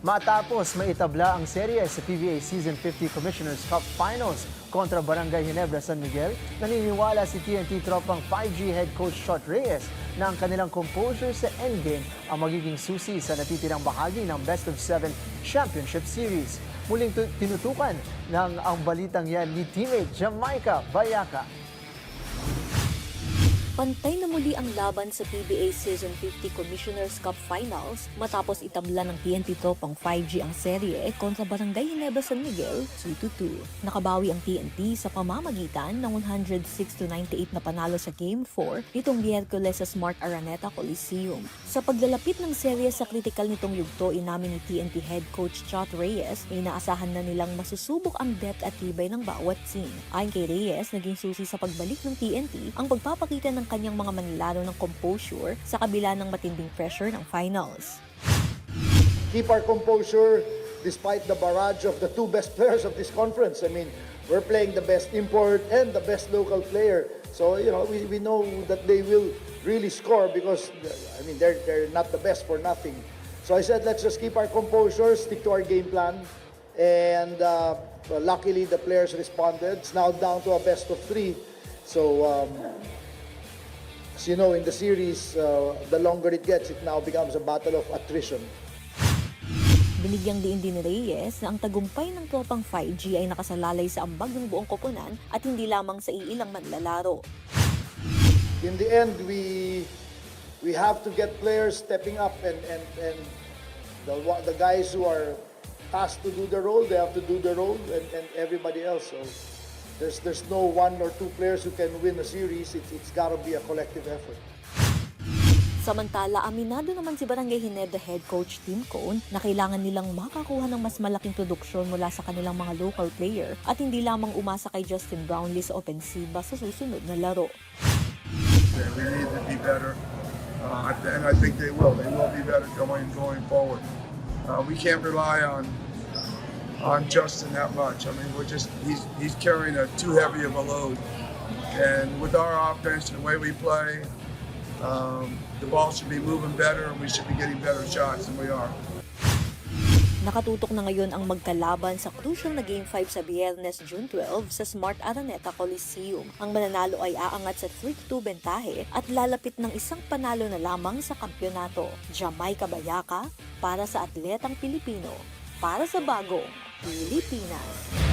Matapos maitabla ang serye sa PBA Season 50 Commissioner's Cup Finals kontra Barangay Ginebra San Miguel, naniniwala si TNT tropang 5G head coach Shot Reyes na ang kanilang composure sa endgame ang magiging susi sa natitirang bahagi ng Best of 7 Championship Series. Muling tinutukan ng ang balitang yan ni teammate Jamaica Bayaca. Pantay na muli ang laban sa PBA Season 50 Commissioner's Cup Finals matapos itabla ng TNT tropang 5G ang serye kontra Barangay Ginebra San Miguel 2-2. Nakabawi ang TNT sa pamamagitan ng 106-98 na panalo sa Game 4 nitong Miyerkules sa Smart Araneta Coliseum. Sa paglalapit ng serye sa kritikal nitong yugto, inamin ni TNT head coach Shot Reyes na inaasahan na nilang masusubok ang depth at tibay ng bawat team. Ayon kay Reyes, naging susi sa pagbalik ng TNT ang pagpapakita ng kanyang mga manlalaro ng composure sa kabila ng matinding pressure ng finals. Keep our composure despite the barrage of the two best players of this conference. I mean, we're playing the best import and the best local player. So, we know that they will really score because, I mean, they're not the best for nothing. So I said, let's just keep our composure, stick to our game plan. And luckily, the players responded. It's now down to a best of 3. So, as you know, in the series, the longer it gets, it now becomes a battle of attrition. Binigyang diin din ni Reyes na ang tagumpay ng tropang 5G ay nakasalalay sa ambag ng buong koponan at hindi lamang sa iilang manlalaro. In the end, we have to get players stepping up and the guys who are tasked to do the role, they have to do the role and everybody else. So there's no one or two players who can win a series. It's got to be a collective effort. Samantala, aminado naman si Barangay Ginebra head coach Tim Cone na kailangan nilang makakuha ng mas malaking produksyon mula sa kanilang mga local player at hindi lamang umasa kay Justin Brownlee sa opensiba sa susunod na laro. We need to be better, and I think they will. They will be better going forward. We can't rely on Justin that much. I mean, he's carrying too heavy of a load, and with our offense and the way we play, the ball should be moving better, and we should be getting better shots than we are. Nakatutok na ngayon ang magkalaban sa crucial na Game 5 sa Biyernes, June 12 sa Smart Araneta Coliseum. Ang mananalo ay aangat sa 3-2 bentahe at lalapit ng isang panalo na lamang sa kampyonato. Jamaica Bayaca para sa Atletang Pilipino, para sa bagong Pilipinas.